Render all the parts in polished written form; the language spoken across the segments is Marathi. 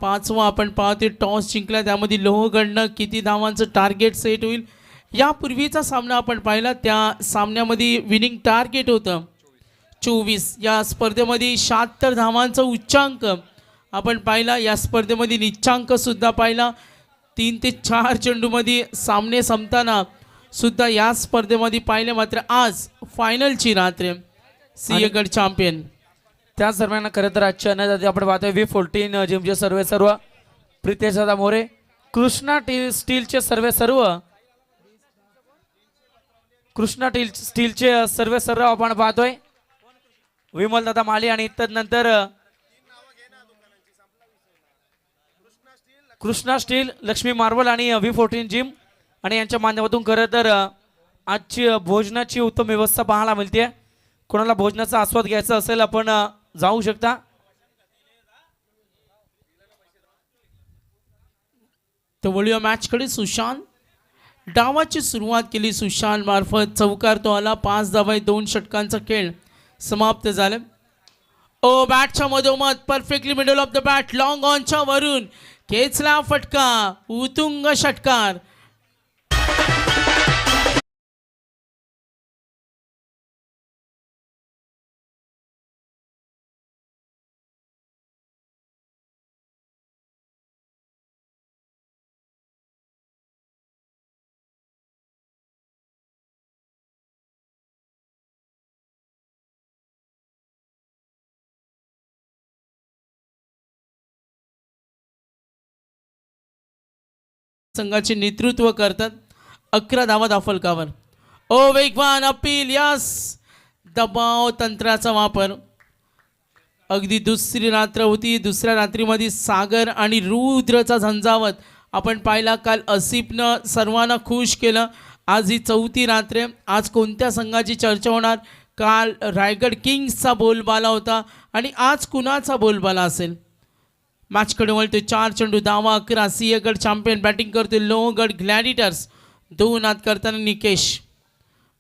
पाचवा आपण पाहतोय टॉस जिंकला, त्यामध्ये लोहगडनं किती धावांचं टार्गेट सेट होईल. यापूर्वीचा सामना आपण पाहिला, त्या सामन्यामध्ये विनिंग टार्गेट होतं 24. या स्पर्धेमध्ये 76 धावांचा उच्चांक आपण पाहिला. या स्पर्धेमध्ये निच्चांक सुद्धा पाहिला. 3 ते 4 चेंडूमध्ये सामने संपताना सुद्धा या स्पर्धेमध्ये पाहिले. मात्र आज फायनलची रात्र, सिंहगड चॅम्पियन. त्याच दरम्यान खरं तर आजच्या अन्नदाते आपण पाहतोय V14 जिमचे सर्व प्रितेश दादा मोरे, कृष्णा स्टीलचे कृष्णा स्टीलचे सर्व आपण पाहतोय विमल दादा माली, आणि तदनंतर कृष्णा स्टील, लक्ष्मी मार्बल आणि V14 जिम, आणि यांच्या माध्यमातून खरं तर आजची भोजनाची उत्तम व्यवस्था पाहायला मिळते. कोणाला भोजनाचा आस्वाद घ्यायचा असेल आपण जाऊ शकता. तर वळूया मॅचकडे. सुशांत डावाची सुरुवात केली. सुशांत मार्फत चौकार तो आला. 5 धावा 2 षटकांचा खेळ समाप्त झाला. ओ बॅटच्या मधोमध perfectly middle of the bat, long ऑनच्या वरून खेचला फटका, उतुंग षटकार. संघाचे नेतृत्व करतात. 11 धावा दाफलकावर. ओ वेगवान अपील, यस, दबाव तंत्राचा वापर. अगदी दुसरी रात्र होती. दुसऱ्या रात्रीमध्ये सागर आणि रुद्रचा झंझावत आपण पाहिला. काल असिफनं सर्वांना खुश केलं. आज ही 4थी रात्र. आज कोणत्या संघाची चर्चा होणार? काल रायगड किंग्सचा बोलबाला होता आणि आज कुणाचा बोलबाला असेल? मॅचकडे वळते. 4 चेंडू, धावा 11. सिंहगड चॅम्पियन बॅटिंग करते. लोहगड ग्लॅडिटर्स 2 आत करताना निकेश.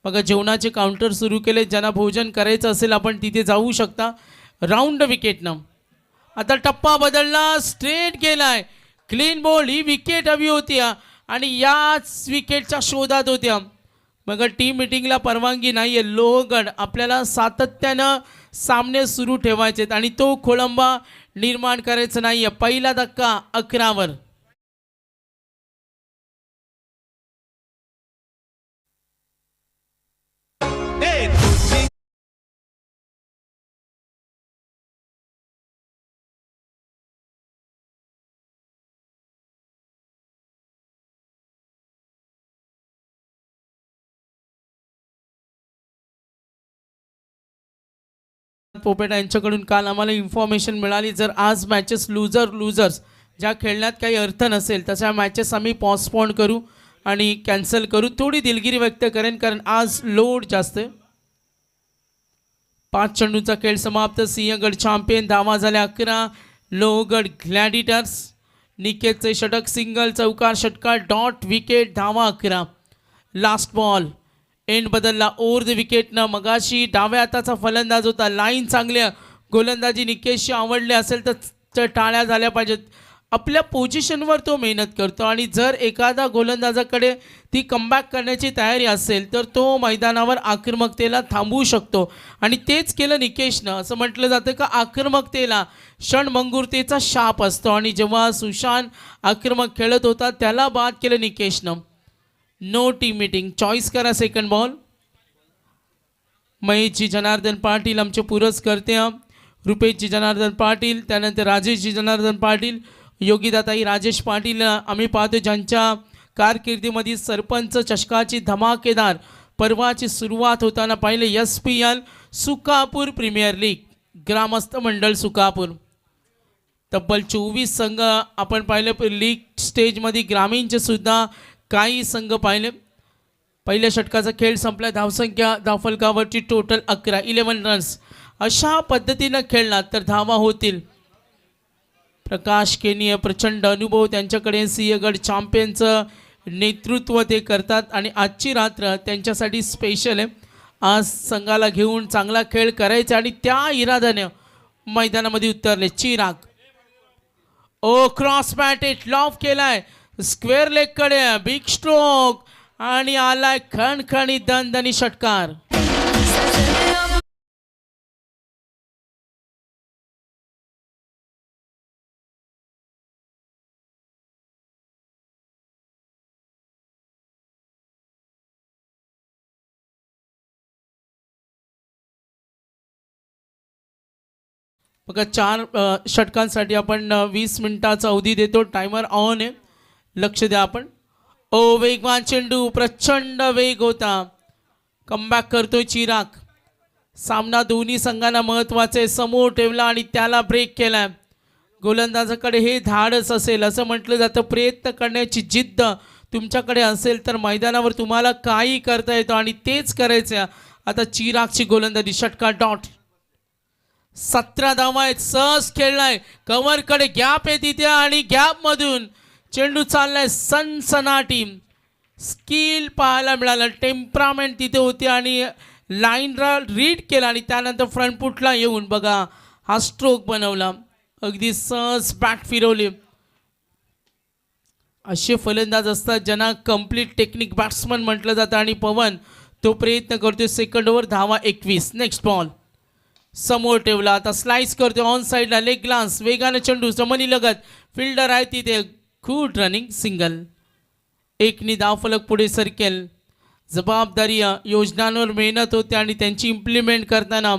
बघा जेवणाचे काउंटर सुरू केले. ज्यांना भोजन करायचं असेल आपण तिथे जाऊ शकता. राऊंड विकेटनं आता टप्पा बदलला, स्ट्रेट गेलाय, क्लीन बॉल. ही विकेट हवी होती आणि याच विकेटच्या शोधात होत्या. मग टीम मिटिंगला परवानगी नाही आहे. लोहगड आपल्याला सातत्यानं सामने सुरू ठेवायचे आहेत आणि तो खोळंबा निर्माण करायचं नाही आहे. पहिला धक्का 11वर. पोपेट यांच्याकडून काल आम्हाला इन्फॉर्मेशन मिळाली, जर आज मॅचेस लुझर्स ज्या खेळण्यात काही अर्थ नसेल तशा मॅचेस आम्ही पोस्टपोन करू आणि कॅन्सल करू. थोडी दिलगिरी व्यक्त करेन कारण आज लोड जास्त आहे. 5 चेंडूचा खेळ समाप्त. सिंहगड चॅम्पियन. धावा झाल्या 11. लोहगड ग्लॅडिटर्स. निकेतचे षटक, सिंगल, चौकार, षटकार, डॉट, विकेट, धावा 11. Last ball. एंड बदलला ओव्हर द विकेटनं. मगाशी डाव्या हाताचा फलंदाज होता. लाईन चांगल्या गोलंदाजी निकेशची आवडली असेल तर टाळ्या झाल्या पाहिजेत. आपल्या पोझिशनवर तो मेहनत करतो आणि जर एखादा गोलंदाजाकडे ती कमबॅक करण्याची तयारी असेल तर तो मैदानावर आक्रमकतेला थांबवू शकतो आणि तेच केलं निकेशनं. असं म्हटलं जातं का आक्रमकतेला क्षणभंगुरतेचा शाप असतो आणि जेव्हा सुशांत आक्रमक खेळत होता त्याला बाद केलं निकेशनं. No team meeting. चॉईस करा सेकंड बॉल. महेशजी जनार्दन पाटील आमचे पुरस्कर्ते. रुपेशजी जनार्दन पाटील, त्यानंतर राजेशजी जनार्दन पाटील, योगीदाताई राजेश पाटील आम्ही पाहतो ज्यांच्या कारकिर्दीमध्ये सरपंच चषकाची धमाकेदार पर्वाची सुरुवात होताना पाहिले. SPL सुकापूर प्रीमियर लीग, ग्रामस्थ मंडळ सुकापूर. तब्बल 24 संघ आपण पाहिले लीग स्टेजमध्ये. ग्रामीणचे सुद्धा काही संघ पाहिले. पहिल्या षटकाचा खेळ संपला. धावसंख्या धावफलकावरची टोटल 11 रन्स. अशा पद्धतीनं खेळला तर धावा होतील. प्रकाश केनीय प्रचंड अनुभव त्यांच्याकडे. सिंहगड चॅम्पियनचं नेतृत्व ते करतात आणि आजची रात्र त्यांच्यासाठी स्पेशल आहे. आज संघाला घेऊन चांगला खेळ करायचा आणि त्या इराद्याने मैदानामध्ये उतरले. चिराग ओ क्रॉस बॅटेट लॉफ केलाय स्क्वेअर लेग कडे बिग स्ट्रोक आणि आलाय खणखणी दणदणी षटकार. बघा 4 षटकांसाठी आपण 20 मिनिटाचा अवधी देतो. टायमर ऑन आहे, लक्ष द्या आपण. ओ वेगवान चेंडू, प्रचंड वेग होता. कमबॅक करतोय चिराग. सामना दोन्ही संघांना महत्त्वाचे समोर ठेवला आणि त्याला ब्रेक केलाय. गोलंदाजाकडे हे धाडस असेल असं म्हटलं जातं. प्रयत्न करण्याची जिद्द तुमच्याकडे असेल तर मैदानावर तुम्हाला काही करता येतं आणि तेच करायचं. आता चिरागची गोलंदाजी षटकार डॉट. 17 धावा आहेत. सहज खेळलाय. कव्हरकडे गॅप आहे तिथे आणि गॅप मधून चेंडू चाललाय सनसनाटी. स्किल पाहायला मिळालं. टेम्परामेंट तिथे होती आणि लाईनला रीड केला आणि त्यानंतर फ्रंट फुटला येऊन बघा हा स्ट्रोक बनवला. अगदी सहज बॅट फिरवली. असे फलंदाज असतात ज्यांना कम्प्लीट टेक्निक बॅट्समन म्हटलं जातं आणि पवन तो प्रयत्न करतोय. सेकंड ओव्हर धावा 21. नेक्स्ट बॉल समोर ठेवला. आता स्लाइस करतोय ऑन साईडला. लेग ग्लान्स वेगाने चेंडू जमनी लगत. फिल्डर आहे तिथे. Good running single. एकनी धावफलक पुढे सरकेल. जबाबदारी योजनांवर मेहनत होते आणि त्यांची इम्प्लिमेंट करताना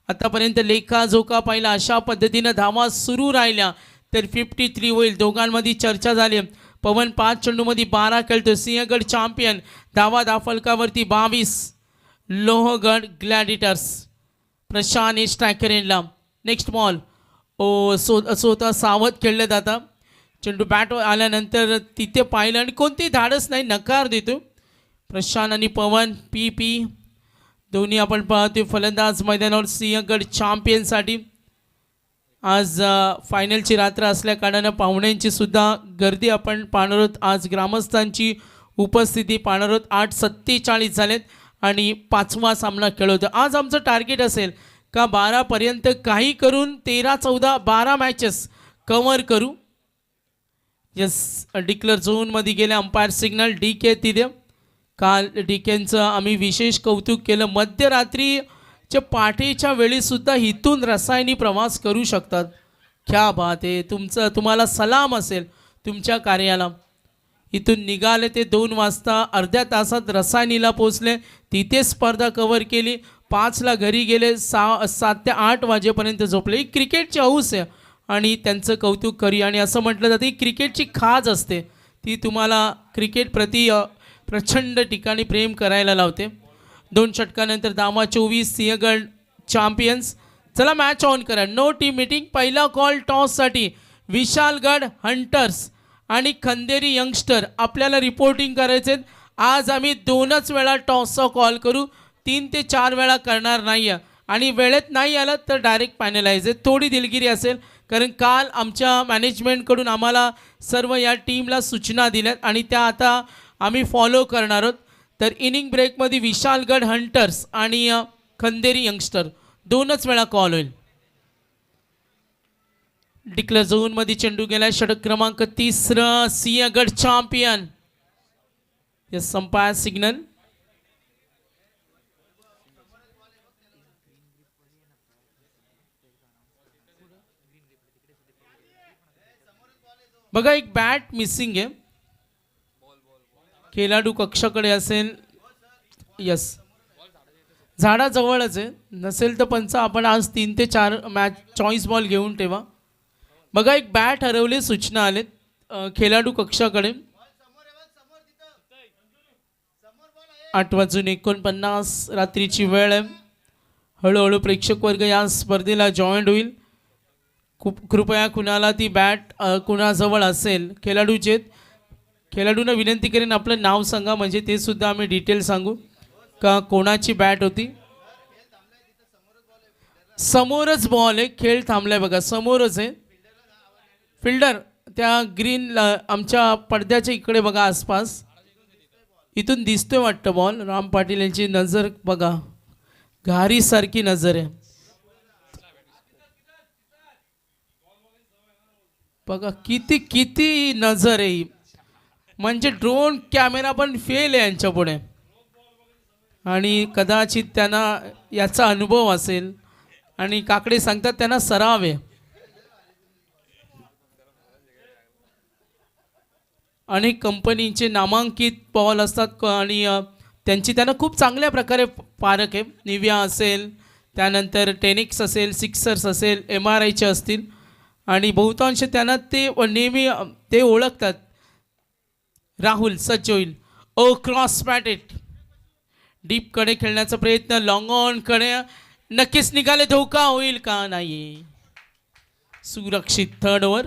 आतापर्यंत लेखाजोखा पाहिला. अशा पद्धतीनं धावा सुरू राहिल्या तर 53 होईल. दोघांमध्ये चर्चा झाली. पवन 5 चेंडूमध्ये 12 खेळतो. सिंहगड चॅम्पियन. धावफलकावरती 22. लोहगड ग्लॅडिटर्स. प्रशांत स्ट्रायकर यांना. Next ball. ओ स्वतः सावध खेळलं जातं. चेंडू बॅट आल्यानंतर तिथे पाहिलं आणि कोणतेही धाडस नाही, नकार देतो. प्रशांत आणि पवन पी दोन्ही आपण पाहतोय फलंदाज मैदानावर सिंहगड चॅम्पियनसाठी. आज फायनलची रात्र असल्या कारणानं पाहुण्यांची सुद्धा गर्दी आपण पाहणार आहोत. आज ग्रामस्थांची उपस्थिती पाहणार आहोत. 8:47 झालेत आणि 5वा सामना खेळवतो. आज आमचं टार्गेट असेल का 12पर्यंत काही करून 13, 14, 12 मॅचेस कव्हर करू. यस, डिक्लेअर झोनमध्ये गेले. अंपायर सिग्नल DK तिथे. काल DKचं आम्ही विशेष कौतुक केलं. मध्यरात्रीच्या पाठीच्या वेळीसुद्धा इथून रसायनी प्रवास करू शकतात. क्या बात आहे. तुम्हाला सलाम असेल तुमच्या कार्याला. इथून निघाले ते 2 वाजता. अर्ध्या तासात रसायनीला पोचले. तिथे स्पर्धा कव्हर केली. 5ला घरी गेले. 7 ते 8 वाजेपर्यंत झोपले. ही क्रिकेटची हौस आहे आणि त्यांचं कौतुक करी. आणि असं म्हटलं जातं की क्रिकेटची खाज असते ती तुम्हाला क्रिकेट प्रति प्रचंड ठिकाणी प्रेम करायला लावते. 2 षटकानंतर धावा 24. सिंहगड चॅम्पियन्स. चला मॅच ऑन करा. No team meeting. पहिला कॉल टॉससाठी विशालगड हंटर्स आणि खंदेरी यंगस्टर आपल्याला रिपोर्टिंग करायचे. आज आम्ही 2च वेळा टॉसचा कॉल करू. 3 ते 4 वेळा करणार नाही आहे आणि वेळेत नाही आलं तर डायरेक्ट पॅनलाइज आहे. थोडी दिलगिरी असेल कारण काल आमच्या मॅनेजमेंटकडून आम्हाला सर्व या टीमला सूचना दिल्यात आणि त्या आता आम्ही फॉलो करणार आहोत. तर इनिंग ब्रेकमध्ये विशालगड हंटर्स आणि खंदेरी यंगस्टर 2च वेळा कॉल होईल. डिक्लेअर झोनमध्ये चेंडू गेलाय. षटक क्रमांक 3. Sinhagad champion. Yes, umpire signal. बघा एक बॅट मिसिंग आहे. खेळाडू कक्षाकडे असेल. यस, झाडाजवळच आहे. नसेल तर पंच आपण आज 3 ते 4 मॅच चॉईस बॉल घेऊन ठेवा. बघा एक बॅट हरवले. सूचना आलेत खेळाडू कक्षाकडे. 8:49 रात्रीची वेळ आहे. हळूहळू प्रेक्षक वर्ग या स्पर्धेला जॉईंट होईल. कृपया कुणाला ती बॅट कुणाजवळ असेल खेळाडूचे खेळाडूंना विनंती करेन आपलं नाव सांगा म्हणजे ते सुद्धा आम्ही डिटेल सांगू का कोणाची बॅट होती. समोरच बॉल आहे. खेळ थांबलाय बघा. समोरच आहे. फिल्डर त्या ग्रीन आमच्या पडद्याच्या इकडे बघा आसपास. इथून दिसतोय वाटतं बॉल. राम पाटील यांची नजर बघा. घारीसारखी नजर आहे. बघा किती किती नजर आहे ही. म्हणजे ड्रोन कॅमेरा पण फेल आहे यांच्या पुढे. आणि कदाचित त्यांना याचा अनुभव असेल आणि काकडे सांगतात त्यांना सराव आहे. अनेक कंपनीचे नामांकित बॉल असतात आणि त्यांची त्यांना खूप चांगल्या प्रकारे पारख आहे. निव्हिया असेल, त्यानंतर टेनिक्स असेल, सिक्सर्स असेल, MRIचे असतील आणि बहुतांश त्यांना ते नेहमी ते ओळखतात. राहुल सज्ज होईल. ओ क्रॉस पॅटेट डीप कडे खेळण्याचा प्रयत्न, लॉंग ऑन कडे नक्कीच निघाले. धोका होईल का? नाही, सुरक्षित. Third over.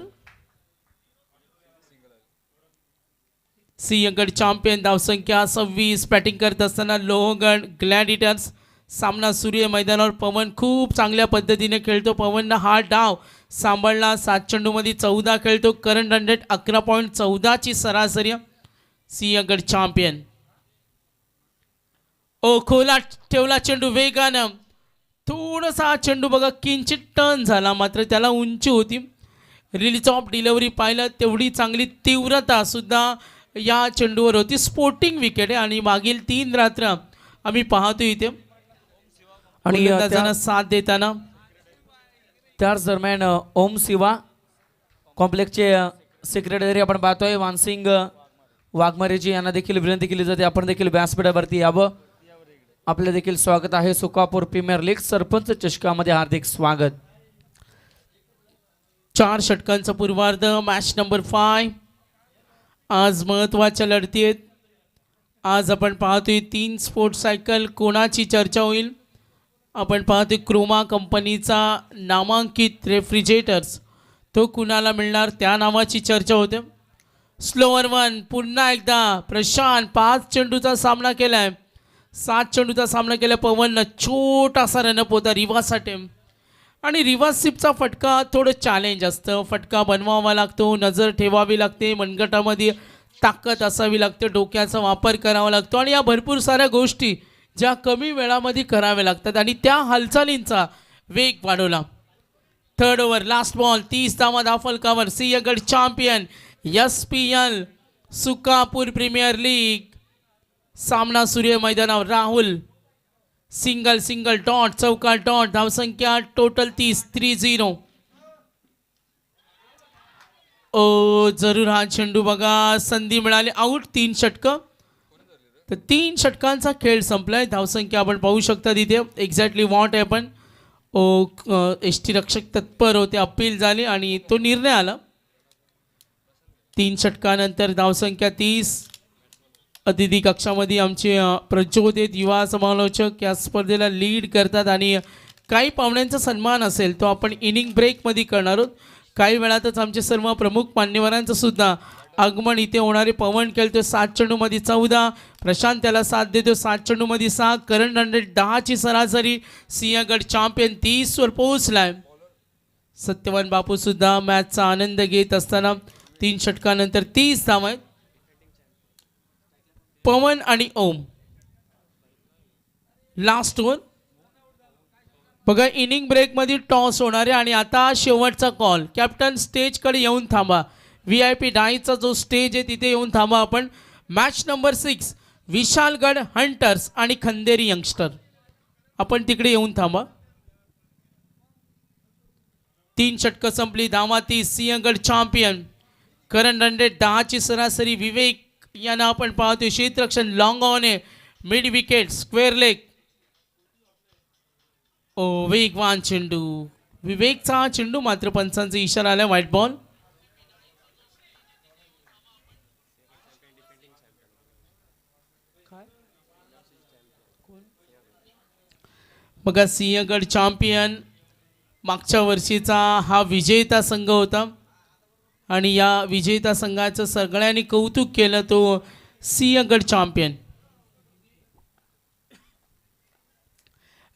सिंहगड चॅम्पियन धावसंख्या 26. बॅटिंग करत असताना लोहगड ग्लॅडिएटर्स. सामना सूर्य मैदानावर. पवन खूप चांगल्या पद्धतीने खेळतो. पवननं हा डाव सांभाळला. 7 चेंडूमध्ये 14 खेळतो. करंट रन रेट 11.14ची सरासरी. सिंहगड चॅम्पियन. ओ खोला ठेवला चेंडू वेगानं. थोडासा हा चेंडू बघा किंचित टर्न झाला, मात्र त्याला उंची होती. रिलीज ऑफ डिलिव्हरी पाहिलं तेवढी चांगली तीव्रता सुद्धा या चेंडूवर होती. स्पोर्टिंग विकेट आहे आणि मागील 3 रात्र आम्ही पाहतो इथे आणि गोलंदाजांना साथ देताना. त्याच दरम्यान ओम शिवा कॉम्प्लेक्सचे सेक्रेटरी आपण पाहतोय मानसिंग वाघमारेजी यांना देखील विनंती केली जाते आपण देखील व्यासपीठावरती यावं. आपलं देखील स्वागत आहे. सुकापूर प्रीमियर लीग सरपंच चषकामध्ये हार्दिक स्वागत. 4 षटकांचा पूर्वार्ध. Match number 5. आज महत्त्वाच्या लढती आहेत. आज आपण पाहतोय 3 स्पोर्ट्स सायकल. कोणाची चर्चा होईल? आपण पाहतोय क्रोमा कंपनीचा नामांकित रेफ्रिजरेटर्स तो कुणाला मिळणार त्या नावाची चर्चा होते. स्लोअर 1 पुन्हा एकदा प्रशांत 5 चेंडूचा सामना केलाय. 7 चेंडूचा सामना केला. पवननं छोटासा रनअप होता रिवासाठी आणि रिव्हर्स सिपचा फटका थोडं चॅलेंज असतं. फटका बनवावा लागतो, नजर ठेवावी लागते, मनगटामध्ये ताकद असावी लागते, डोक्याचा वापर करावा लागतो आणि या भरपूर साऱ्या गोष्टी ज्या कमी वेळामध्ये कराव्या लागतात आणि त्या हालचालींचा वेग वाढवला. Third over last ball. 30 धावा धावफलकावर. Sinhagad champion SPL Sukapur premier league. सामना सूर्य मैदानावर. राहुल सिंगल डॉट चौका डॉट. धावसंख्या टोटल 30. ओ जरूर हा चेंडू बघा संधी मिळाली. आऊट. 3 षटकं. तर 3 षटकांचा खेळ संपलाय. धावसंख्या आपण पाहू शकता तिथे एक्झॅक्टली वॉट आहे. पण ST रक्षक तत्पर होते. अपील झाली आणि तो निर्णय आला. 3 षटकानंतर धावसंख्या 30. अतिथी कक्षामध्ये आमचे प्रचोदित युवा समालोचक या स्पर्धेला लीड करतात आणि काही पाहुण्यांचा सन्मान असेल तो आपण इनिंग ब्रेकमध्ये करणार आहोत. काही वेळातच आमचे सर्व प्रमुख मान्यवरांचं सुद्धा आगमन इथे होणारे. पवन खेळतो 7 चेंडूमध्ये 14. प्रशांत त्याला साथ देतो 7 चेंडूमध्ये 6. करंट रन रेट 10ची सरासरी. सिंहगड चॅम्पियन 30 वर पोहोचलाय. सत्यवान बापू सुद्धा मॅचचा आनंद घेत असताना 3 षटकानंतर 30 धावा आहेत. पवन आणि ओम लास्ट ओव्हर बघा. इनिंग ब्रेकमध्ये टॉस होणार आहे आणि आता शेवटचा कॉल. कॅप्टन स्टेजकडे येऊन थांबा. VIP डाईचा जो स्टेज आहे तिथे येऊन थांबा आपण. मॅच नंबर 6 विशालगड हंटर्स आणि खंदेरी यंगस्टर. आपण तिकडे येऊन थांबा. 3 षटकं संपली. धावा 30. Sinhagad champion. Current run rate 10ची सरासरी. विवेक यांना आपण पाहतोय क्षेत्ररक्षण लॉंग ऑन आहे. Mid wicket square leg. ओ वेगवान चेंडू. विवेकचा हा चेंडू मात्र पंचांचा इशारा आला. Wide ball. बघा सिंहगड चॅम्पियन मागच्या वर्षीचा हा विजेता संघ होता आणि या विजेता संघाचं सगळ्यांनी कौतुक केलं. तो Sinhagad champion.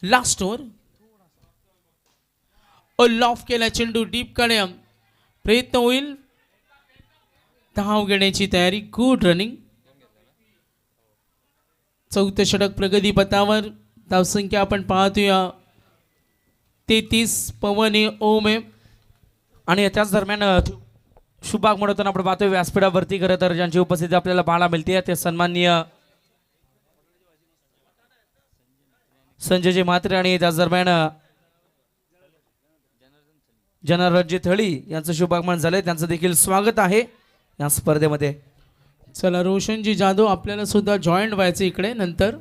Last over. Loaf केला चेंडू डीप कडे. प्रयत्न होईल. धाव घेण्याची तयारी. Good running. 4थं षटक प्रगती पथावर. धावसंख्या आपण पाहतोया 33. पवन आहे, ओम आहे आणि त्याच दरम्यान शुभाग म्हणून आपण पाहतोय व्यासपीठावरती खरं तर ज्यांची उपस्थिती आपल्याला पाहायला मिळते ते सन्माननीय संजयजी म्हात्रे आणि त्याच दरम्यान जनार्दनजी थळी यांचं शुभागमन झालंय, त्यांचं देखील स्वागत आहे या स्पर्धेमध्ये. चला रोशनजी जाधव आपल्याला सुद्धा जॉईंट व्हायचं इकडे नंतर.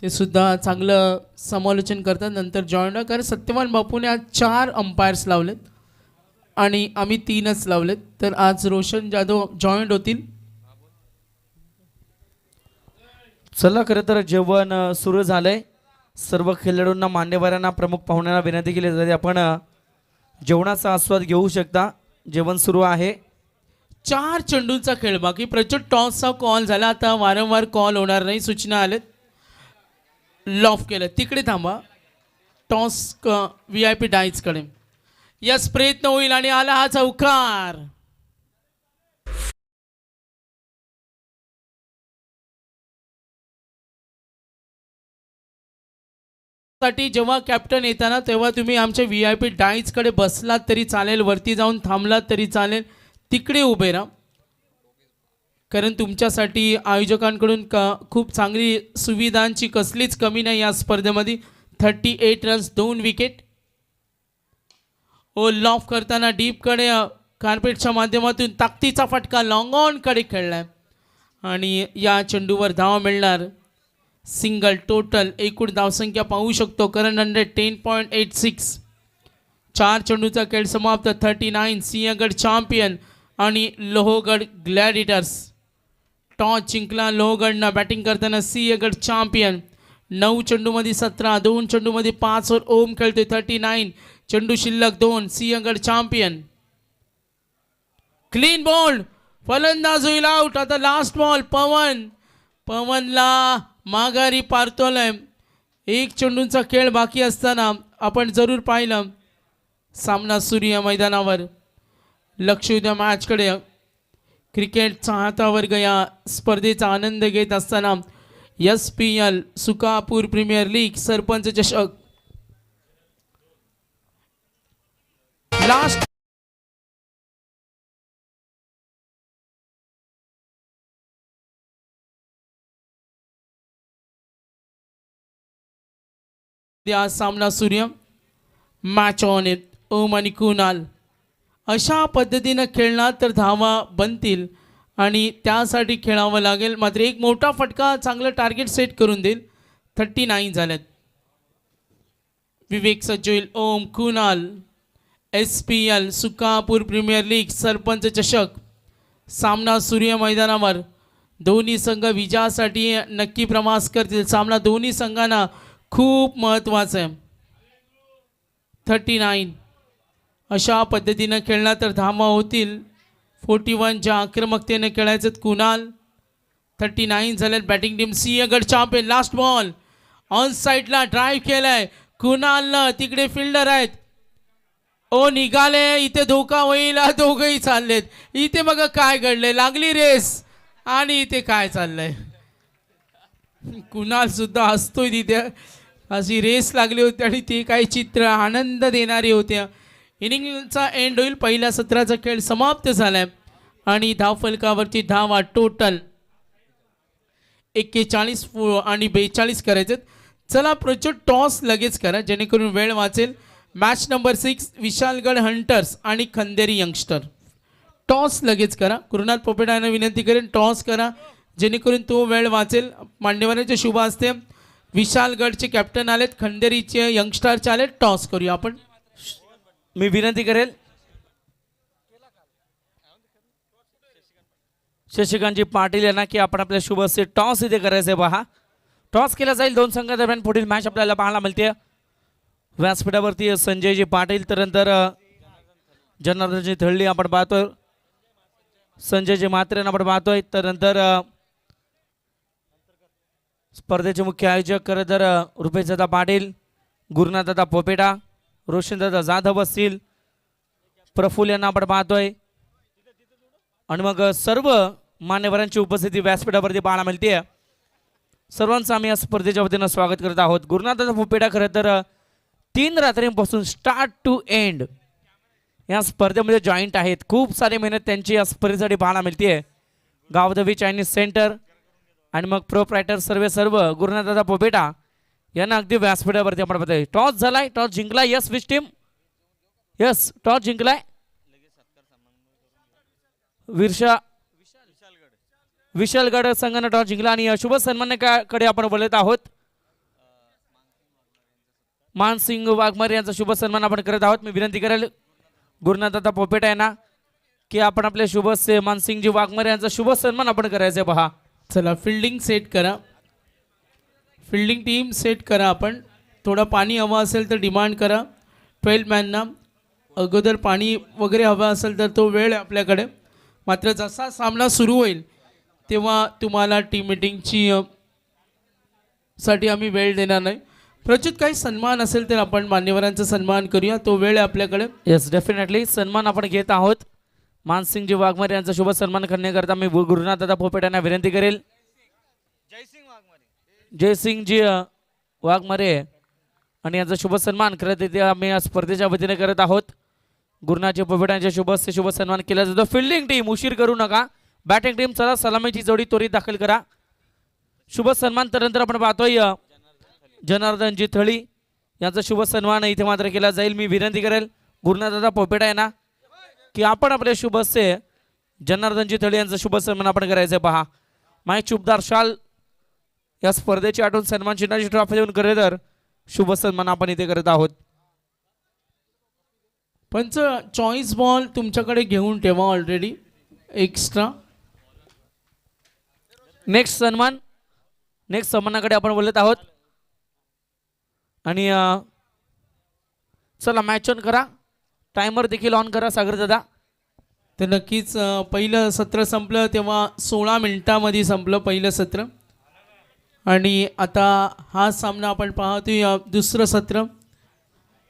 ते सुद्धा चांगलं समालोचन करतात नंतर जॉईंट व्हा, कारण सत्यवान बापूने आज 4 अंपायर्स लावलेत आणि आम्ही 3च लावलेत, तर आज रोशन जाधव जॉईंट होतील. चला खरं तर जेवण सुरू झालंय. सर्व खेळाडूंना मान्यवरांना प्रमुख पाहुण्यांना विनंती केली जाते आपण जेवणाचा आस्वाद घेऊ शकता. जेवण सुरू आहे. 4 चेंडूंचा खेळ बाकी. प्रचंड टॉसचा कॉल झाला, आता वारंवार कॉल होणार नाही, सूचना आलेत. लॉफ केलं तिकडे थांबा. Toss VIP डाईजकडे. यस प्रयत्न होईल आणि आला हा चौकार. साठी जेव्हा कॅप्टन येताना तेव्हा तुम्ही आमच्या VIP डाईजकडे बसलात तरी चालेल, वरती जाऊन थांबलात तरी चालेल, तिकडे उभे राहा, कारण तुमच्यासाठी आयोजकांकडून खूप चांगली सुविधांची कसलीच कमी नाही या स्पर्धेमध्ये. 38 रन्स 2 विकेट. ओ लॉफ करताना डीपकडे कार्पेटच्या माध्यमातून ताकदीचा फटका लॉंग ऑनकडे खेळलाय आणि या चेंडूवर धाव मिळणार. सिंगल. टोटल एकूण धावसंख्या पाहू शकतो करंट 10.86. 4 चेंडूचा खेळ समाप्त. 39 सिंहगड चॅम्पियन आणि लोहगड ग्लॅडिएटर्स. टॉस जिंकला लोहगडनं. बॅटिंग करताना सिंहगड चॅम्पियन. 9 चेंडूमध्ये 17, 2 चेंडूमध्ये 5 वर ओम खेळतोय. 39 चेंडू शिल्लक 2. सिंहगड चॅम्पियन. Clean ball. फलंदाज होईल आउट. आता लास्ट बॉल. पवनला माघारी पारतोलय. 1 चेंडूंचा खेळ बाकी असताना आपण जरूर पाहिलं सामना सूर्य मैदानावर. लक्ष उद्या मॅचकडे. क्रिकेट चाहता वर्ग या स्पर्धेचा आनंद घेत असताना SPL Sukapur premier league sarpanch चषक लास्ट सामना सूर्य. Match on it. ओम आणि कुणाल अशा पद्धतीनं खेळणार तर धावा बनतील आणि त्यासाठी खेळावं लागेल. मात्र एक मोठा फटका चांगलं टार्गेट सेट करून देईल. 39 झाल्यात. विवेक सज्जोईल. Om Kunal. SPL Sukapur premier league sarpanch चषक सामना सूर्य मैदानावर. दोन्ही संघ विजयासाठी नक्की प्रवास करतील. सामना दोन्ही संघांना खूप महत्त्वाचं आहे. 39 अशा पद्धतीनं खेळला तर धावा होतील. 41 च्या आक्रमकतेने खेळायचं कुणाल. 39 झाले. Batting team Sinhagad champion. Last ball on साईडला ड्राईव्ह केलाय कुणालनं. तिकडे फिल्डर आहेत. ओ निघाले. इथे धोका होईल. दोघंही चाललेत. इथे बघा काय घडलंय. लागली रेस आणि इथे काय चाललंय. कुणाल सुद्धा हसतोय. तिथे अशी रेस लागली होती आणि ते काही चित्र आनंद देणारे होते. इनिंगचा एंड होईल. पहिल्या सत्राचा खेळ समाप्त झालाय आणि धावफलकावरती धावा टोटल 41 आणि 42 करायचे. चला प्रचंड टॉस लगेच करा जेणेकरून वेळ वाचेल. मॅच नंबर 6 विशालगड हंटर्स आणि खंदेरी यंगस्टर. टॉस लगेच करा. कृणाल पोपेटा यांना विनंती करेन टॉस करा जेणेकरून तो वेळ वाचेल. मान्यवरांचे शुभ असते. विशालगडचे कॅप्टन आलेत, खंदेरीचे यंगस्टरचे आलेत. टॉस करूया आपण. मी विनंती करेल शशिकांतजी पाटील यांना की आपण आपल्या शुभ असते टॉस इथे करायचे. पहा टॉस केला जाईल. 2 संघादरम्यान पुढील मॅच आपल्याला पाहायला मिळते. व्यासपीठावरती संजयजी पाटील, त्यानंतर जनार्दनजी थळी आपण पाहतोय. संजयजी म्हात्रे आपण पाहतोय. त्यानंतर स्पर्धेचे मुख्य आयोजक खरं तर रुपेशदादा पाटील, गुरुनाथदादा पोपेटा, रोशनदादा जाधव असतील, प्रफुल्ल यांना आपण पाहतोय आणि मग सर्व मान्यवरांची उपस्थिती व्यासपीठावरती पाहायला मिळते. सर्वांचं आम्ही या स्पर्धेच्या वतीनं स्वागत करत आहोत. गुरुनाथदादा पोपेटा खरं तर 3 रात्रीपासून स्टार्ट टू एंड या स्पर्धेमध्ये जॉईंट आहेत. खूप सारी मेहनत त्यांची या स्पर्धेसाठी पाहायला मिळते. गावदवी चायनीज सेंटर आणि मग प्रोप्रायटर सर्व गुरुनाथदादा पोपेटा यांना अगदी व्यासपीठावरती आपण बघतोय. टॉस झालाय, टॉस जिंकलाय. यस विश टीम, यस टॉस जिंकलाय. विशालगड संघानं टॉस जिंकला आणि शुभ सन्मानाकडे आपण बोलत आहोत. मानसिंग वाघमारे यांचा शुभ सन्मान आपण करत आहोत. मी विनंती करेल गुरुनाथदादा पोपेटा यांना की आपण आपले मानसिंगजी वाघमारे यांचा शुभ सन्मान आपण करायचं. पहा चला फिल्डिंग सेट करा, फिल्डिंग टीम सेट करा. आपण थोडं पाणी हवं असेल तर डिमांड करा 12 मॅनना. अगोदर पाणी वगैरे हवं असेल तर तो वेळ आहे आपल्याकडे. मात्र जसा सामना सुरू होईल तेव्हा तुम्हाला टीम मिटिंगची साठी आम्ही वेळ देणार नाही. प्रच्युत काही सन्मान असेल तर आपण मान्यवरांचा सन्मान करूया, तो वेळ आहे आपल्याकडे. येस डेफिनेटली सन्मान आपण घेत आहोत. मानसिंगजी वाघमारे यांचा शुभ सन्मान करण्याकरता मी गुरुनाथदादा पोपेट यांना विनंती करेल. जयसिंगजी वाघमारे आणि यांचा शुभ सन्मान करत येते आम्ही या स्पर्धेच्या वतीने करत आहोत. गुरुनाथजी पोपेट यांच्या शुभ सन्मान केला जातो. फिल्डिंग टीम उशीर करू नका. बॅटिंग टीम चला सलामीची जोडी त्वरित दाखल करा. शुभ सन्मान त्यानंतर आपण पाहतोय जनार्दनजी थळी यांचा शुभ सन्मान इथे मात्र केला जाईल. मी विनंती करेल गुरुनाथदादा पोपेटा यांना की आपण आपले शुभस्य जनार्दनजी थळी यांचा शुभ सन्मान आपण करायचं. पहा माय चुबदार शाल या स्पर्धेची आठवण सन्मान चिन्हाची ट्रॉफी देऊन करे तर शुभ सन्मान आपण इथे करत आहोत. पंच चॉईस बॉल तुमच्याकडे घेऊन ठेवा ऑलरेडी एक्स्ट्रा. नेक्स्ट सन्मानाकडे आपण बोलत आहोत. आणि चला मॅच ऑन करा. टायमर देखील ऑन करा सागर दादा. तर नक्कीच पहिलं सत्र संपलं तेव्हा 16 मिनिटांमध्ये संपलं पहिलं सत्र. आणि आता हा सामना आपण पाहतोय दुसरं सत्र.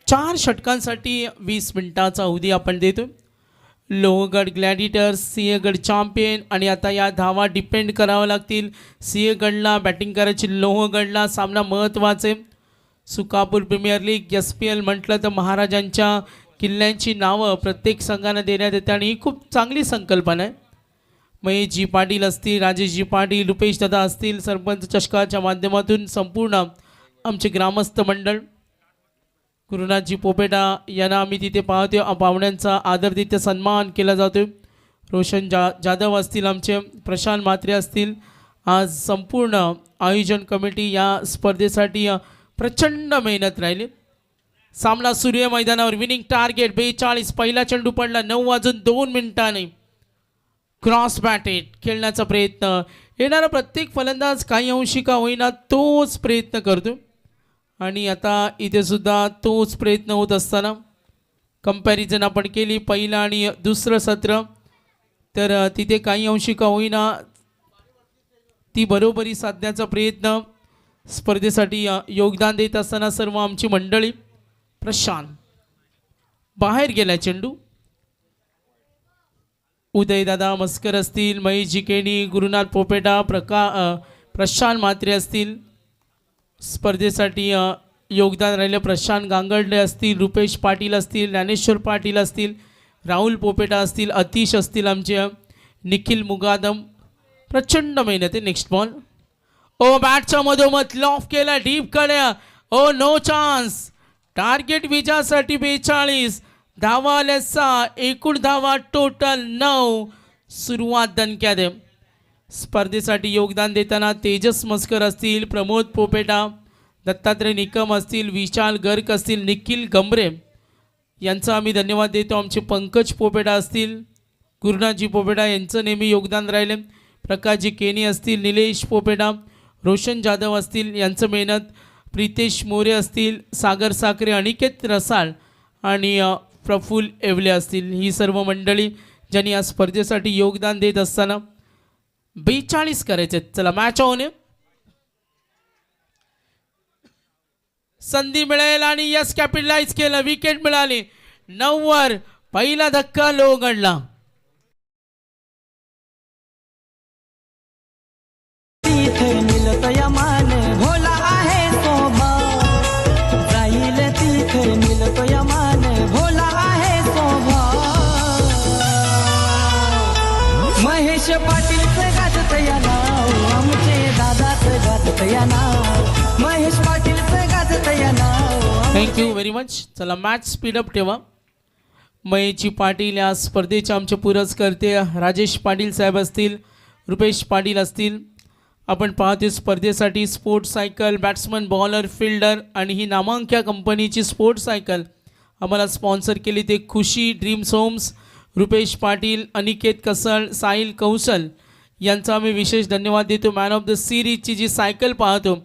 4 षटकांसाठी 20 मिनिटाचा अवधी आपण देतो. लोहगड ग्लॅडिटर्स सिंहगड चॅम्पियन. आणि आता या धावा डिपेंड कराव्या लागतील. सिंहगडला बॅटिंग करायची, लोहगडला. सामना महत्त्वाचे. सुकापूर प्रीमियर लीग SPL म्हटलं तर महाराजांच्या किल्ल्यांची नावं प्रत्येक संघानं देण्यात येते आणि ही खूप चांगली संकल्पना आहे. महेशजी पाटील असतील, राजेशजी पाटील, रुपेश दादा असतील, सरपंच चषकाच्या माध्यमातून संपूर्ण आमचे ग्रामस्थ मंडळ, गुरुनाथजी पोपेटा यांना आम्ही तिथे पाहतो. पाहुण्यांचा आदरातिथ्य सन्मान केला जातो. रोशन जाधव असतील, आमचे प्रशांत म्हात्रे असतील. आज संपूर्ण आयोजन कमिटी या स्पर्धेसाठी प्रचंड मेहनत राहिली. सामना सुरू आहे मैदानावर. Winning target 42. पहिला चेंडू पडला. 9 वाजून 2 मिनिटांनी क्रॉस बॅटेड खेळण्याचा प्रयत्न. येणारा प्रत्येक फलंदाज काही अंशी का होईना तोच प्रयत्न करतो. आणि आता इथे सुद्धा तोच प्रयत्न होत असताना कंपॅरिझन आपण केली पहिलं आणि दुसरं सत्र, तर तिथे काही अंशी का होईना ती बरोबरी साधण्याचा प्रयत्न स्पर्धेसाठी योगदान देत असताना सर्व आमची मंडळी. प्रशांत बाहेर गेला चेंडू. उदयदादा मस्कर असतील, महेश जिकेणी, गुरुनाथ पोपेटा, प्रशांत म्हात्रे असतील. स्पर्धेसाठी योगदान राहिले. प्रशांत गांगर्डे असतील, रुपेश पाटील असतील, ज्ञानेश्वर पाटील असतील, राहुल पोपेटा असतील, अतिश असतील, आमचे निखिल मुगादम. प्रचंड मेहनत आहे. Next ball. ओ बॅटच्या मधोमध लॉफ केला डीप कडे. Oh no chance. टार्गेट विजयासाठी 42 धावा आल्या 6. एकूण धावा टोटल 9. सुरुवात दणक्यात. स्पर्धेसाठी योगदान देताना तेजस मस्कर असतील, प्रमोद पोपेटा, दत्तात्रय निकम असतील, विशाल गर्ग असतील, निखिल गंभरे यांचा आम्ही धन्यवाद देतो. आमचे पंकज पोपेटा असतील, गुरुनाथजी पोपेटा यांचं नेहमी योगदान राहिले. प्रकाशजी केनी असतील, निलेश पोपेटा, रोशन जाधव असतील यांचं मेहनत, प्रितेश मोरे असतील, सागर साखरे, अनिकेत रसाळ आणि प्रफुल्ल येवले असतील. ही सर्व मंडळी ज्यांनी या स्पर्धेसाठी योगदान देत असताना 42 करायचे. चला मॅच ऑन. संधी मिळेल आणि यस कॅपिटलाइज केलं. विकेट मिळाली. 9 वर पहिला धक्का लोहगडला. भोला आहे सोबत जाईल तिथे मिळतो यमान. भोला आहे सोबत महेश पाटीलचं गाजत या नाव, आमचे दादाचं गाजत या नाव, महेश पाटीलचं गाजत या नाव. Thank you very much. चला मॅच स्पीडअप ठेवा. महेशजी पाटील या स्पर्धेचे आमचे पुरस्कर्ते राजेश पाटील साहेब असतील, रुपेश पाटील असतील. आपण पाहतो स्पर्धेसाठी sports cycle, batsman, bowler, fielder आणि ही नामांकित कंपनीची स्पोर्ट्स सायकल आम्हाला स्पॉन्सर केली ते खुशी ड्रीम्स होम्स, रुपेश पाटील, अनिकेत कसळ, साहिल कौशल यांचा आम्ही विशेष धन्यवाद देतो. मॅन ऑफ द सिरीजची जी सायकल पाहतो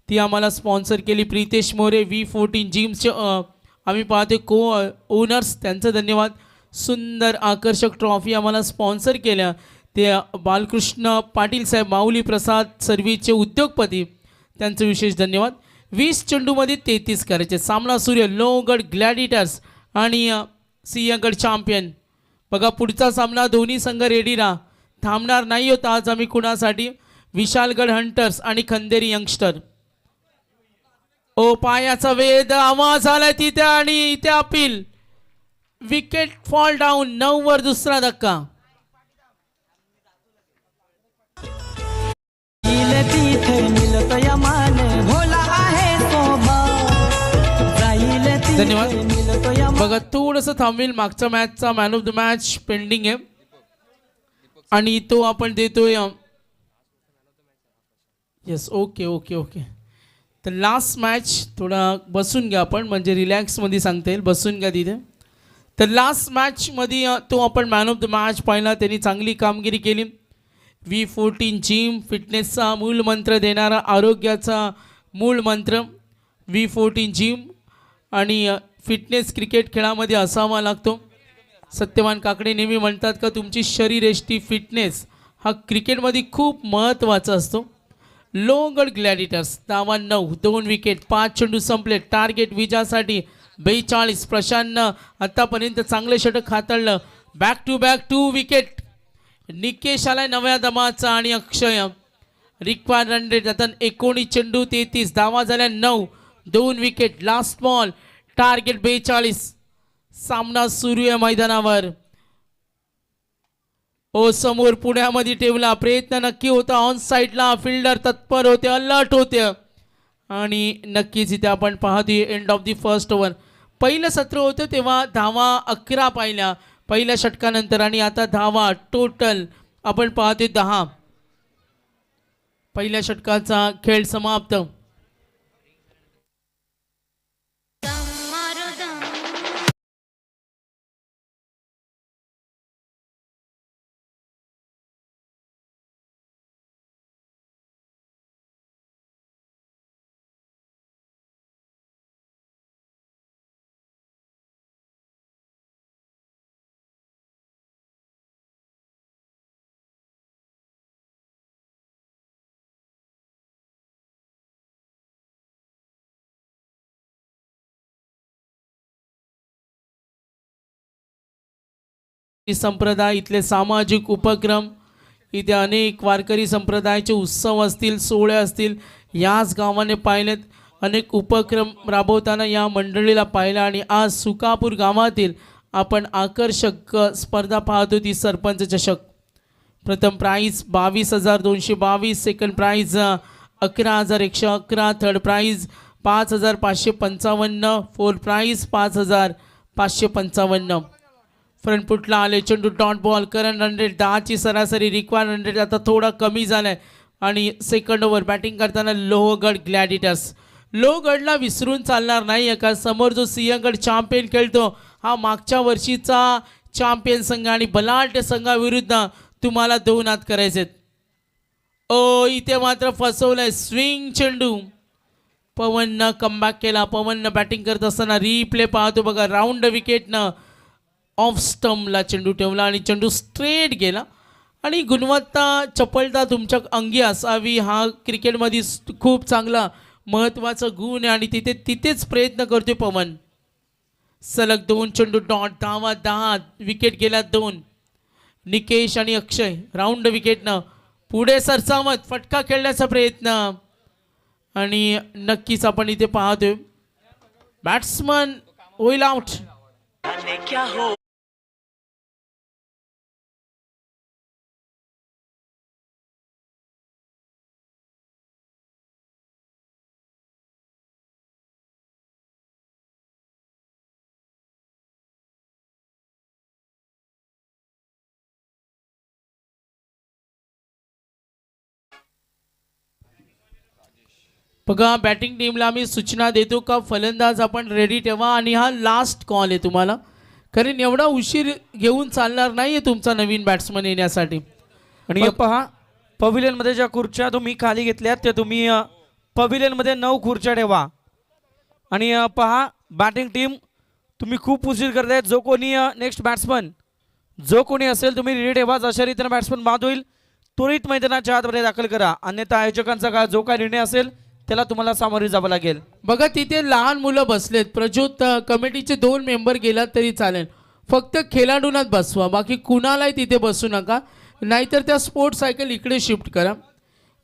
ती आम्हाला स्पॉन्सर केली प्रितेश मोरे, V14 जिम्सचे आम्ही पाहतो को ओनर्स, त्यांचं धन्यवाद. सुंदर आकर्षक ट्रॉफी आम्हाला स्पॉन्सर केल्या ते बालकृष्ण पाटील साहेब, माऊली प्रसाद सर्व्हिसचे उद्योगपती, त्यांचं विशेष धन्यवाद. 20 चेंडूमध्ये 33 करायचे. सामना सूर्य लोहगड ग्लॅडिटर्स आणि सिंहगड चॅम्पियन. बघा पुढचा सामना दोन्ही संघ रेडी राहा, थांबणार नाही होता आज आम्ही कुणासाठी. विशालगड हंटर्स आणि खंदेरी यंगस्टर. ओ पायाचा वेद आवाज आलाय तिथे आणि इथे अपील. Wicket fall down. 9 वर दुसरा धक्का. तिथे मिलत यमान भोला आहे सोबा, जाईल तिथे धन्यवाद. मिलत यमान. बघा थोडंसं थांबेल. मागच्या मॅचचा man of the match pending आहे आणि तो आपण देतोय. Yes, okay okay okay. तर लास्ट मॅच थोडा बसून घ्या आपण, म्हणजे रिलॅक्समध्ये सांगता येईल. बसून घ्या तिथे. तर लास्ट मॅचमध्ये तो आपण मॅन ऑफ द मॅच पाहिला. त्यांनी चांगली कामगिरी केली. V14 जिम फिटनेसचा मूळ मंत्र देणारा, आरोग्याचा मूळ मंत्र V14 जिम आणि फिटनेस क्रिकेट खेळामध्ये असावा लागतो. सत्यवान काकडे नेहमी म्हणतात का तुमची शरीरयष्टी फिटनेस हा क्रिकेटमध्ये खूप महत्त्वाचा असतो. लोहगड ग्लॅडिटर्स धावा 9, 2 विकेट, 5 चेंडू संपले. टार्गेट विजयासाठी 42. प्रशांतनं आतापर्यंत चांगले षटक हाताळलं. Back to back 2 wicket. Nikesh आलाय नव्या दमाचा आणि अक्षय. रिक्वायर्ड रन रेट आता 19 चेंडू 33, धावा झाल्या 9, 2 विकेट. Last ball, target 42. सामना सुरू आहे मैदानावर. ओ समोर पुण्यामध्ये ठेवला, प्रयत्न नक्की होता. ऑन साईडला फिल्डर तत्पर होते, अलर्ट होते आणि नक्कीच इथे आपण पाहतोय end of the first over. पहिलं सत्र होतं तेव्हा धावा 11 पाहिल्या पहिल्या षटकानंतर आणि आता धावा टोटल आपण पाहतोय 10. पहिल्या षटकाचा खेळ समाप्त. संप्रदाय इथले सामाजिक उपक्रम, इथे अनेक वारकरी संप्रदायाचे उत्सव असतील, सोहळे असतील, याच गावाने पाहिलेत. अनेक उपक्रम राबवताना या मंडळीला पाहिलं आणि आज सुकापूर गावातील आपण आकर्षक स्पर्धा पाहतो ती सरपंच चषक. प्रथम prize 22,222, second prize 11,111, third prize 5,555, fourth prize 5,555. फ्रंटफुटला आले चेंडू, dot ball. Current run rate 10ची सरासरी. रिक्वायर्ड रन रेट आता थोडा कमी झाला आहे आणि सेकंड ओव्हर बॅटिंग करताना लोहगड ग्लॅडिटर्स. लोहगडला विसरून चालणार नाही का समोर जो सिंहगड चॅम्पियन खेळतो हा मागच्या वर्षीचा चॅम्पियन संघ आणि बलाढ्य संघाविरुद्ध तुम्हाला 2 हात करायचे. ओ इथे मात्र फसवलंय. स्विंग चेंडू. पवननं कमबॅक केला. पवननं बॅटिंग करत असताना रिप्ले पाहतो बघा. राऊंड विकेटनं ऑफ स्टंपला चेंडू ठेवला आणि चेंडू स्ट्रेट गेला. आणि गुणवत्ता, चपलता तुमच्या अंगी असावी हा क्रिकेटमध्ये खूप चांगला महत्त्वाचा गुण आहे आणि तिथेच प्रयत्न करतोय पवन. सलग 2 चेंडू डॉट, धावा 10, विकेट गेला 2. निकेश आणि अक्षय राऊंड विकेटनं पुढे सरसावत फटका खेळण्याचा प्रयत्न आणि नक्कीच आपण इथे पाहतोय बॅट्समन होईल आउट. बघा बॅटिंग टीमला आम्ही सूचना देतो का फलंदाज आपण रेडी ठेवा आणि हा लास्ट कॉल आहे तुम्हाला, कारण एवढा उशीर घेऊन चालणार नाही आहे तुमचा नवीन बॅट्समन येण्यासाठी. आणि हे पहा पवेलियनमध्ये ज्या खुर्च्या तुम्ही खाली घेतल्यात त्या तुम्ही पवेलियनमध्ये 9 खुर्च्या ठेवा. आणि पहा बॅटिंग टीम तुम्ही खूप उशीर करतायत. जो कोणी नेक्स्ट बॅट्समन जो कोणी असेल तुम्ही रेडी ठेवा. जशा रीतीने बॅट्समन बाद होईल त्वरित मैदानाच्या आतमध्ये दाखल करा, अन्यथा आयोजकांचा का जो काय निर्णय असेल त्याला तुम्हाला सामोरे जावं लागेल. बघा तिथे लहान मुलं बसलेत. प्रज्योत कमिटीचे 2 मेंबर गेलात तरी चालेल, फक्त खेळाडूंनाच बसवा, बाकी कुणालाही तिथे बसू नका. नाहीतर त्या स्पोर्ट्स सायकल इकडे शिफ्ट करा.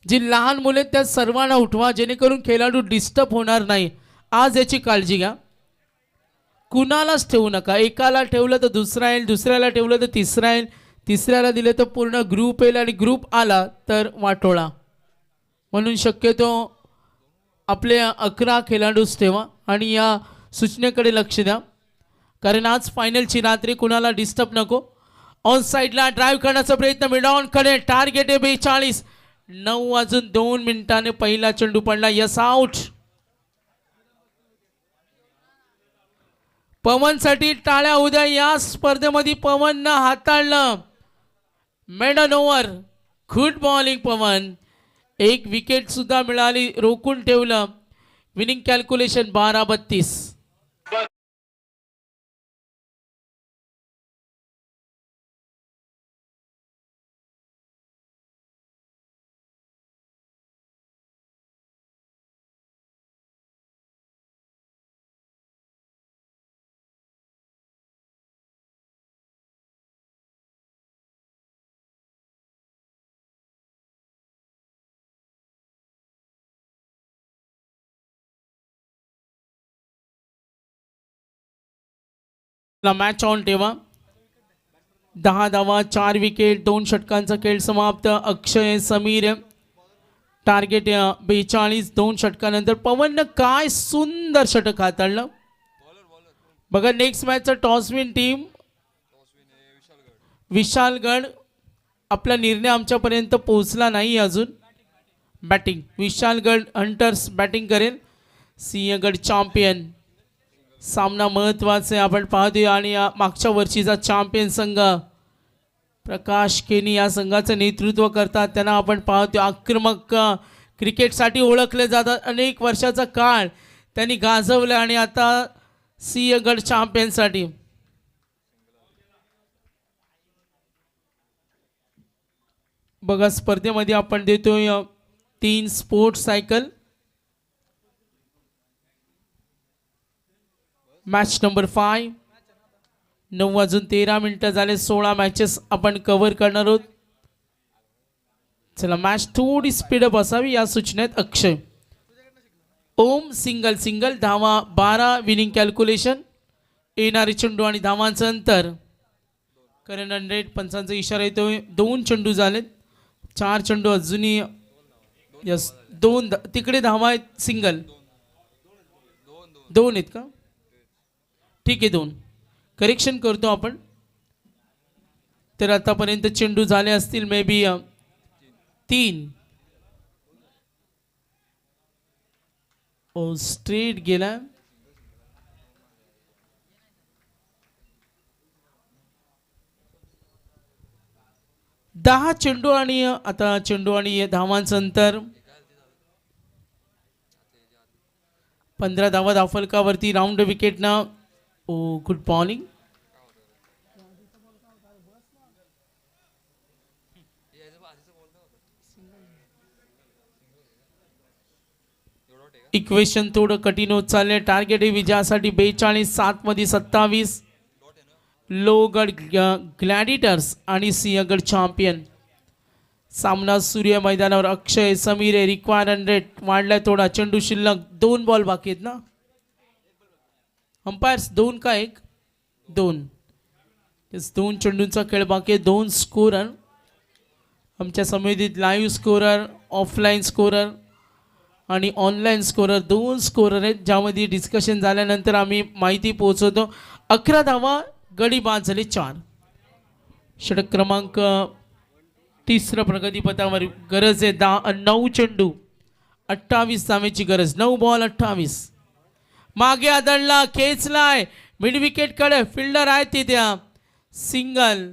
जी लहान मुले आहेत त्या सर्वांना उठवा, जेणेकरून खेळाडू डिस्टर्ब होणार नाही. आज याची काळजी घ्या. कुणालाच ठेवू नका. एकाला ठेवलं तर दुसरा येईल, दुसऱ्याला ठेवलं तर तिसरा येईल, तिसऱ्याला दिलं तर पूर्ण ग्रुप येईल, आणि ग्रुप आला तर वाटोळा. म्हणून शक्यतो आपले 11 खेळाडूच ठेवा आणि या सूचनेकडे लक्ष द्या, कारण आज फायनलची रात्री कुणाला डिस्टर्ब नको. ऑन साईडला ड्राईव्ह करण्याचा प्रयत्न मिडॉन कडे, टार्गेट आहे 42. 9 वाजून 2 मिनिटांनी पहिला चेंडू पडला. Yes out. पवनसाठी टाळ्या उद्या. या स्पर्धेमध्ये पवननं हाताळलं मेडन ओव्हर. गुड बॉलिंग पवन. 1 विकेट सुद्धा मिळाली, रोखून ठेवलं. Winning calculation 12-32. मॅच ऑन ठेवा. 10 धावा, 4 विकेट, 2 षटकांचा खेळ समाप्त. अक्षय समीर टार्गेट 42. 2 षटकानंतर पवननं काय सुंदर षटक हाताळलं. बघा नेक्स्ट मॅचचा टॉसविन टीम विशालगड. आपला निर्णय आमच्यापर्यंत पोहोचला नाही अजून. बॅटिंग विशालगड हंटर्स बॅटिंग करेल. सिंहगड चॅम्पियन. सामना महत्त्वाचा आहे आपण पाहतोय, आणि मागच्या वर्षीचा चॅम्पियन संघ प्रकाश केनी या संघाचं नेतृत्व करतात. त्यांना आपण पाहतोय आक्रमक क्रिकेटसाठी ओळखले जातात. अनेक वर्षाचा काळ त्यांनी गाजवलं आणि आता सिंहगड चॅम्पियनसाठी. बघा स्पर्धेमध्ये आपण देतोय 3 स्पोर्ट्स सायकल. Match number 5. 9 वाजून 13 मिनिटं झाले. 16 मॅचेस आपण कव्हर करणार आहोत. चला मॅच थोडी स्पीडअप असावी या सूचनेत. अक्षय ओम सिंगल सिंगल. धावा 12. Winning calculation. येणारे चेंडू आणि धावांचं अंतर. करण 100. पंचांचा इशारा येतोय. 2 चेंडू झालेत. 4 चेंडू अजूनही. यस 2 तिकडे धावा आहेत. सिंगल 2 आहेत का? ठीक आहे 2. करेक्शन करतो आपण. तर आतापर्यंत चेंडू झाले असतील मे बी 3. ओ स्ट्रेट गेला. दहा चेंडू आणि आता चेंडू आणि धावांचं अंतर. 15 धावा धावफलकावरती. राऊंड विकेटनं. ओ गुड बॉलिंग. इक्वेशन थोडं कठीण होत चाललंय. टार्गेट आहे विजयासाठी 42. 7 मध्ये 27. लोहगड ग्लॅडिटर्स आणि सिंहगड चॅम्पियन. सामना सूर्य मैदानावर. अक्षय समीर आहे. रिक्वायर 100. वाढलाय थोडा. चेंडू शिल्लक. 2 बॉल बाकी आहेत ना. अंपायर्स 2 का 1? 2. 2 चेंडूंचा खेळ बाकी आहे. 2 स्कोरर आमच्या समितीत. लाईव्ह स्कोरर, ऑफलाईन स्कोरर आणि ऑनलाईन स्कोरर 2 स्कोरर आहेत, ज्यामध्ये डिस्कशन झाल्यानंतर आम्ही माहिती पोहोचवतो. 11 धावा. गडी बाद झाले 4. षटक क्रमांक 3 प्रगतीपथावर. गरज आहे 9 चेंडू 28 धावेची गरज. 9 बॉल 28. मागे आदळला, खेचलाय मिड विकेट कडे, फिल्डर आहे तिथे, सिंगल.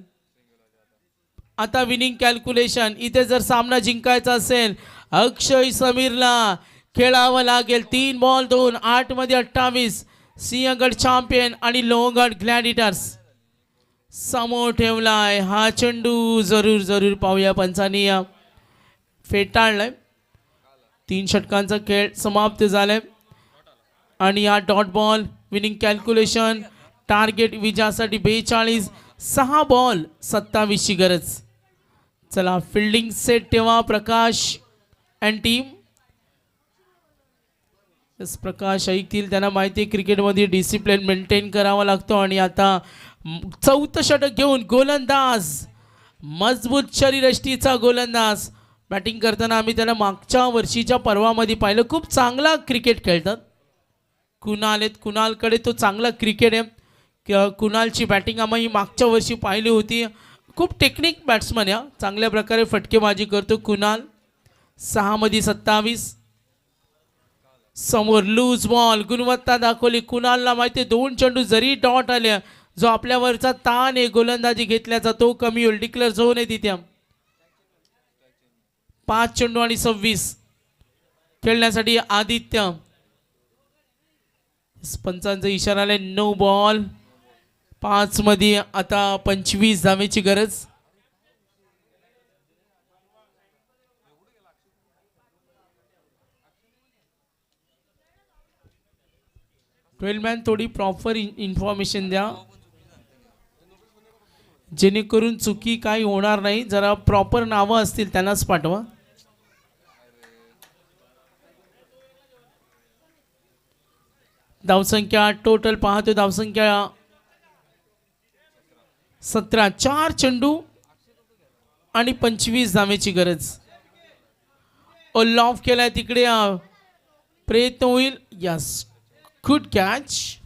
आता विनिंग कॅल्क्युलेशन. इथे जर सामना जिंकायचा असेल अक्षय समीरला खेळावं लागेल. 3 बॉल 2, 8 मध्ये 28. सिंहगड चॅम्पियन आणि लोहगड ग्लॅडिटर्स समोर ठेवलाय. हा चेंडू जरूर जरूर पाहूया. पंचांनी फेटाळलाय. 3 षटकांचा खेळ समाप्त झालाय आणि हा dot ball. Winning calculation. Target विजयासाठी 42. 6 बॉल 27 ची गरज. चला फिल्डिंग सेट ठेवा प्रकाश अँड टीम. प्रकाश ऐकतील, त्यांना माहिती आहे क्रिकेटमध्ये डिसिप्लिन मेंटेन करावा लागतो. आणि आता 4थं षटक घेऊन गोलंदाज, मजबूत शरीरयष्टीचा गोलंदाज. बॅटिंग करताना आम्ही त्याला मागच्या वर्षीच्या पर्वामध्ये पाहिलं, खूप चांगला क्रिकेट खेळतात. कुणाल आहेत, कुणालकडे तो चांगला क्रिकेट आहे. कुणालची बॅटिंग आम्ही मागच्या वर्षी पाहिली होती. खूप टेक्निक बॅट्समन आहे, चांगल्या प्रकारे फटकेबाजी करतो कुणाल. 6 मध्ये 27. समोर लूज बॉल, गुणवत्ता दाखवली. कुणालला माहिती आहे 2 चेंडू जरी डॉट आले, जो आपल्यावरचा ताण आहे गोलंदाजी घेतल्याचा तो कमी होईल. डिक्लेअर झोन आहे तिथे. 5 चेंडू आणि 26 खेळण्यासाठी आदित्य. पंचांचा इशारा आलाय. 9 बॉल 5 मध्ये आता 25 धावेची गरज. ट्वेल्वमॅन थोडी प्रॉपर इन्फॉर्मेशन द्या, जेणेकरून चुकी काही होणार नाही. जरा प्रॉपर नावं असतील त्यांनाच पाठवा. धावसंख्या टोटल पाहतो, धावसंख्या 17. 4 चेंडू आणि 25 धावेची गरज. ऑल ऑफ केलाय तिकडे, प्रयत्न होईल. Yes, good catch.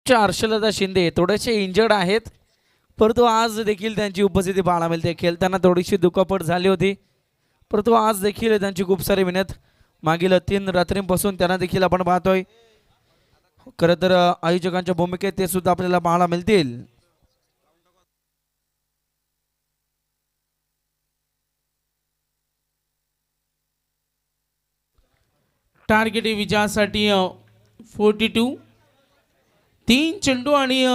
Harshlata Shinde थोडेसे इंजर्ड आहेत, परंतु आज देखील त्यांची उपस्थिती पाहायला मिळते. खेळताना थोडीशी दुखापट झाली होती, परंतु आज देखील त्यांची खूप सारी मेहनत मागील 3 रात्रींपासून त्यांना देखील आपण पाहतोय. खरं तर आयोजकांच्या भूमिकेत ते सुद्धा आपल्याला पाहायला मिळतील. टार्गेट विजयासाठी 42. 3 चेंडू आणि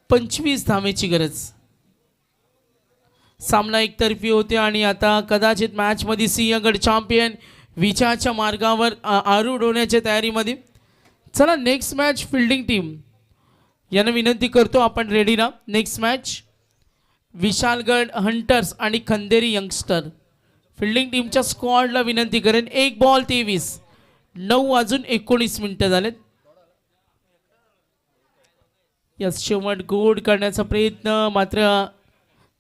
25 धावेची गरज. सामना एकतर्फी होते आणि आता कदाचित मॅचमध्ये सिंहगड चॅम्पियन विजयाच्या मार्गावर आरूढ होण्याच्या तयारीमध्ये. चला नेक्स्ट मॅच फिल्डिंग टीम यांना विनंती करतो, आपण रेडी ना. नेक्स्ट मॅच विशालगड हंटर्स आणि खंदेरी यंगस्टर. फिल्डिंग टीमच्या स्क्वॉडला विनंती करेन. 1 बॉल 23. 9 वाजून 19 मिनिटं झालेत. यस, शेवट गोड करण्याचा प्रयत्न मात्र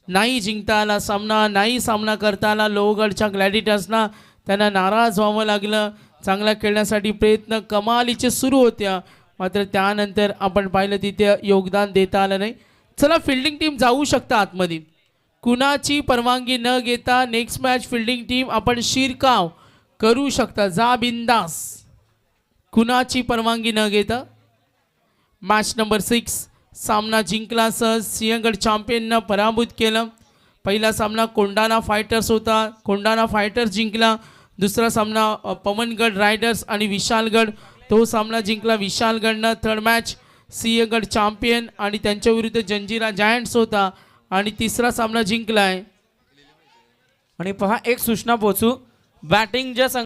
नाही जिंकता आला सामना, नाही सामना करता आला. लोहगडच्या ग्लॅडिटर्सना त्यांना नाराज व्हावं लागलं. चांगला खेळण्यासाठी प्रयत्न कमालीचे सुरू होत्या, मात्र त्यानंतर आपण पाहिलं तिथे योगदान देता आलं नाही. चला फिल्डिंग टीम जाऊ शकता आतमध्ये, कुणाची परवानगी न घेता. नेक्स्ट मॅच फिल्डिंग टीम आपण शिरकाव करू शकता, जा बिंदास, कुणाची परवानगी न घेता. मॅच नंबर 6 सामना जिंकला सहज. सिंहगड चॅम्पियननं पराभूत केलं. पहिला सामना कोंडाणा फायटर्स होता, कोंडाणा फायटर्स जिंकला. दुसरा सामना पवनगड रायडर्स आणि विशालगड, तो सामना जिंकला विशालगडनं. थर्ड मॅच सिंहगड चॅम्पियन आणि त्यांच्या विरुद्ध जंजिरा जायंट्स होता आणि तिसरा सामना जिंकलाय. आणि पहा एक सूचना पोहोचू, बॅटिंग ज्या